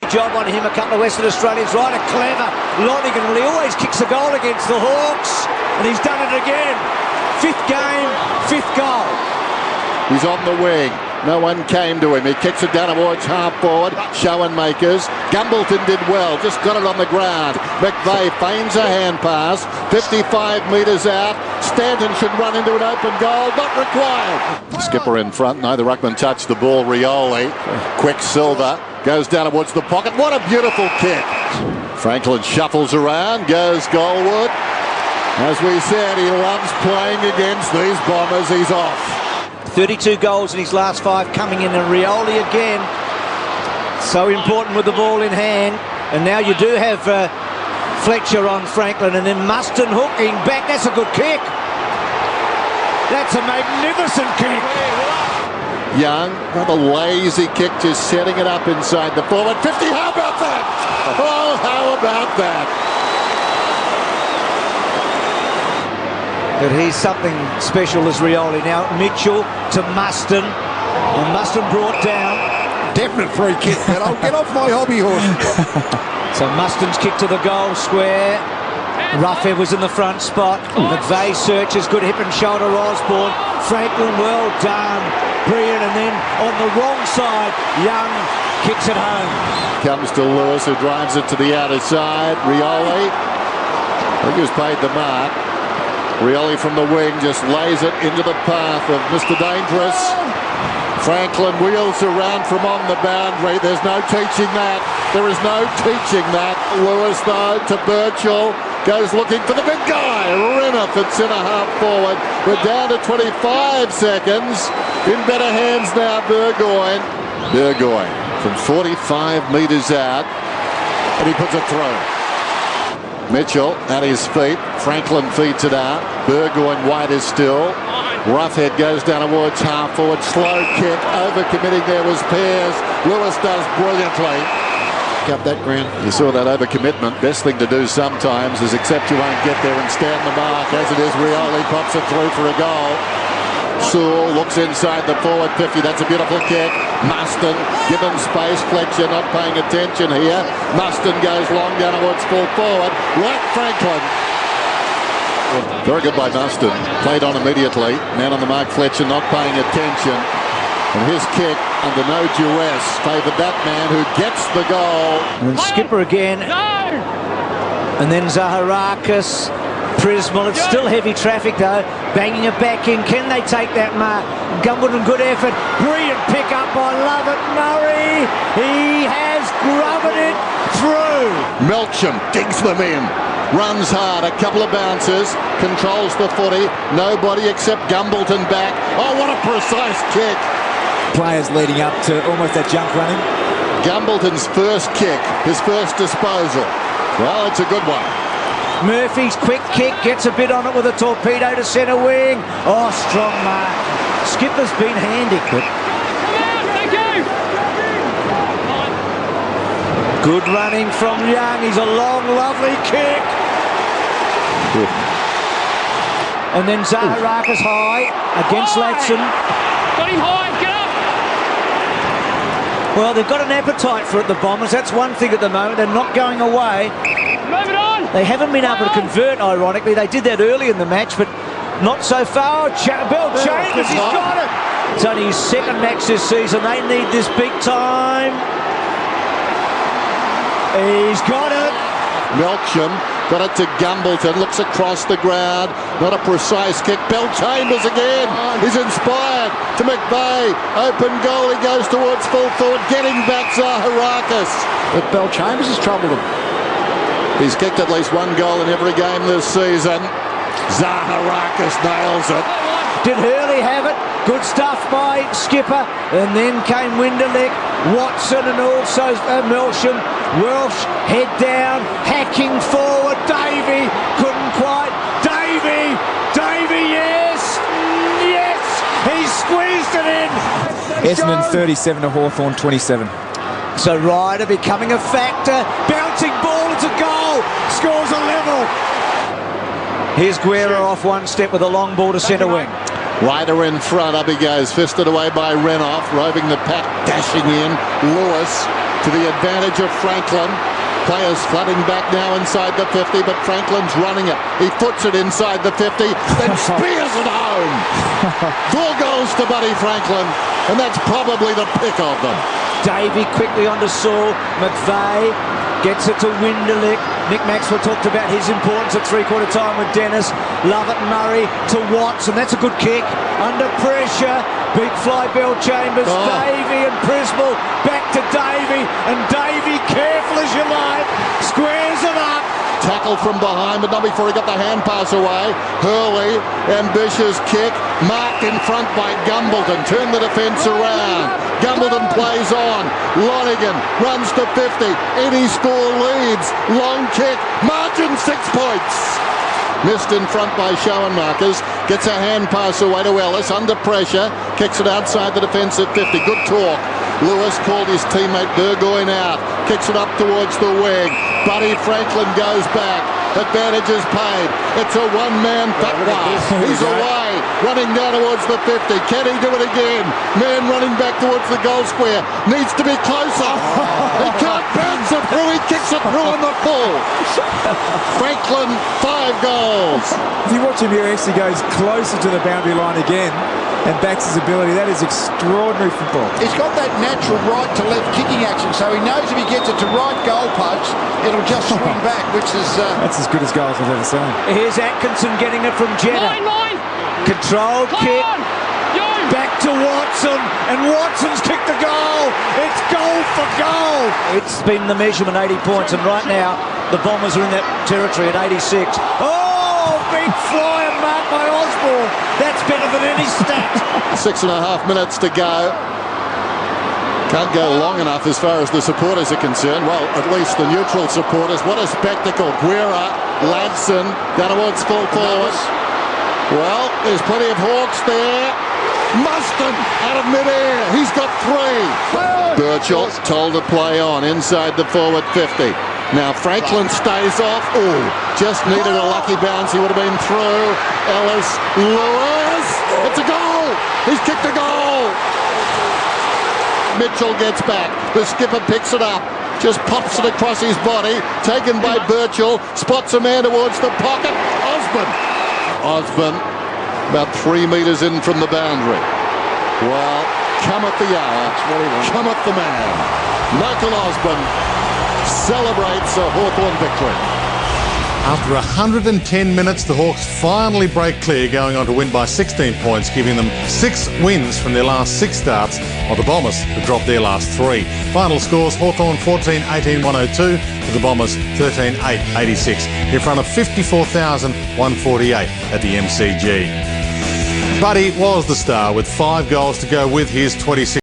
job on him. A couple of Western Australians right, a clever Lonergan. Well, he always kicks a goal against the Hawks, and he's done it again. 5th game, 5th goal. He's on the wing. No one came to him. He kicks it down towards half forward. Schoenmakers. Gumbleton did well. Just got it on the ground. McVeigh feigns a hand pass. 55 metres out. Stanton should run into an open goal. Not required. Skipper in front. No, the ruckman touched the ball. Rioli. Quicksilver goes down towards the pocket. What a beautiful kick. Franklin shuffles around. Goes goalward. As we said, he loves playing against these Bombers. He's off. 32 goals in his last 5 coming in, and Rioli again. So important with the ball in hand. And now you do have Fletcher on Franklin, and then Muston hooking back. That's a good kick. That's a magnificent kick. Young, another lazy kick, just setting it up inside the forward 50. How about that? Oh, how about that? But he's something special as Rioli. Now Mitchell to Muston, and Muston brought down. Definite free kick, but I'll get off my hobby horse. So Muston's kick to the goal square. Roughhead was in the front spot. McVeigh searches, good hip and shoulder. Osborne, Franklin, well done, brilliant. And then on the wrong side, Young kicks it home. Comes to Lewis, who drives it to the outer side. Rioli, I think he was paid the mark. Rioli from the wing just lays it into the path of Mr. Dangerous. Franklin wheels around from on the boundary. There's no teaching that. There is no teaching that. Lewis, though, to Birchall. Goes looking for the big guy. Renner fits in a half forward. We're down to 25 seconds. In better hands now, Burgoyne. Burgoyne from 45 metres out. And he puts it through. Mitchell at his feet. Franklin feeds it out. Burgoyne wider still. Roughhead goes down towards half forward. Slow kick. Overcommitting there was Pears. Lewis does brilliantly. Up that ground. You saw that overcommitment. Best thing to do sometimes is accept you won't get there and stand the mark. As it is, Rioli pops it through for a goal. Sewell looks inside the forward 50. That's a beautiful kick. Muston given space. Fletcher not paying attention here. Muston goes long down towards full forward. Right, Franklin. Very good by Muston. Played on immediately. Man on the mark, Fletcher not paying attention. And his kick under no duress favoured that man who gets the goal. And Skipper again. And then Zaharakis. Prismal, it's still heavy traffic though, banging it back in. Can they take that mark? Gumbleton, good effort, brilliant pick up by Lovett. Murray, he has grubbed it through. Melcham digs them in, runs hard, a couple of bounces, controls the footy, nobody except Gumbleton back. Oh, what a precise kick. Players leading up to almost that jump running. Gumbleton's first kick, his first disposal. Well, it's a good one. Murphy's quick kick, gets a bit on it with a torpedo to centre wing. Oh, strong mark. Skipper's been handy. Good running from Young. He's a long, lovely kick. Good. And then Zaharakis high against Latson. Got him high, get up! Well, they've got an appetite for it, the Bombers. That's one thing at the moment. They're not going away. Move it on! They haven't been able to convert, ironically. They did that early in the match, but not so far. Bell Chambers, he's got it! It's only his 2nd match this season. They need this big time. He's got it! Melcham got it to Gumbleton, looks across the ground. Not a precise kick. Bell Chambers again. He's inspired to McVeigh. Open goal, he goes towards full forward, getting back Zaharakis. But Bell Chambers has troubled him. He's kicked at least one goal in every game this season. Zaharakis nails it. Did Hurley have it? Good stuff by Skipper. And then came Winderlick, Watson and also Melsham. Welsh head down, hacking forward. Davey couldn't quite. Davey, yes! Yes! He squeezed it in! Essendon 37 to Hawthorn 27. So Ryder becoming a factor. Bouncing ball, it's a goal. Scores a level. Here's Guerra off one step with a long ball to centre wing. Ryder in front, up he goes, fisted away by Renoff, roving the pack, dashing in. Lewis to the advantage of Franklin. Players flooding back now inside the 50, but Franklin's running it. He puts it inside the 50, then spears it home. 4 goals to Buddy Franklin, and that's probably the pick of them. Davey quickly onto Saul. McVeigh gets it to Winderlick. Nick Maxwell talked about his importance at three-quarter time with Dennis. Lovett Murray to Watts, and that's a good kick. Under pressure, beat fly Bell Chambers. Davey and Prismal back to Davey, and Davey, careful as you like, squares it up. Tackled from behind, but not before he got the hand pass away. Hurley, ambitious kick, marked in front by Gumbleton. Turn the defence around. Gumbleton plays on. Lonigan runs to 50. Any score leads. Long kick. Margin 6 points. Missed in front by Schoenmakers. Gets a hand pass away to Ellis. Under pressure. Kicks it outside the defence at 50. Good talk. Lewis called his teammate Burgoyne out. Kicks it up towards the wing. Buddy Franklin goes back. Advantage is paid. It's a one-man fatwa. He's away. Running down towards the 50. Can he do it again? Man running back towards the goal square. Needs to be closer. He can't bounce it through. He kicks it through on the full. Franklin, 5 goals. If you watch him here, he actually goes closer to the boundary line again and backs his ability. That is extraordinary football. He's got that natural right to left kicking action, so he knows if he gets it to right goal post, it'll just swing back, which is... That's as good as goals I've ever seen. Here's Atkinson getting it from Jenner. Mine. Controlled Come kick. on. You. Back to Watson, and Watson's kicked the goal. It's goal for goal. It's been the measurement, 80 points, and right now the Bombers are in that territory at 86. Oh, big fly and mark by Osborne. That's better than any stat. 6.5 minutes to go. Can't go long enough as far as the supporters are concerned. Well, at least the neutral supporters. What a spectacle. Guerra, Ladson, down towards full forward. Well, there's plenty of Hawks there. Muston out of midair. He's got 3. Birchall told to play on inside the forward 50. Now Franklin stays off. Oh, just needed a lucky bounce. He would have been through. Ellis, Lewis. It's a goal. He's kicked a goal. Mitchell gets back. The skipper picks it up. Just pops it across his body. Taken by Birchall. Spots a man towards the pocket. Osborne about 3 metres in from the boundary. Well, cometh the hour. Cometh the man. Michael Osborne celebrates a Hawthorn victory. After 110 minutes, the Hawks finally break clear, going on to win by 16 points, giving them 6 wins from their last 6 starts, while the Bombers have dropped their last 3. Final scores: Hawthorn 14-18-102 to the Bombers 13-8-86 in front of 54,148 at the MCG. Buddy was the star with 5 goals to go with his 26.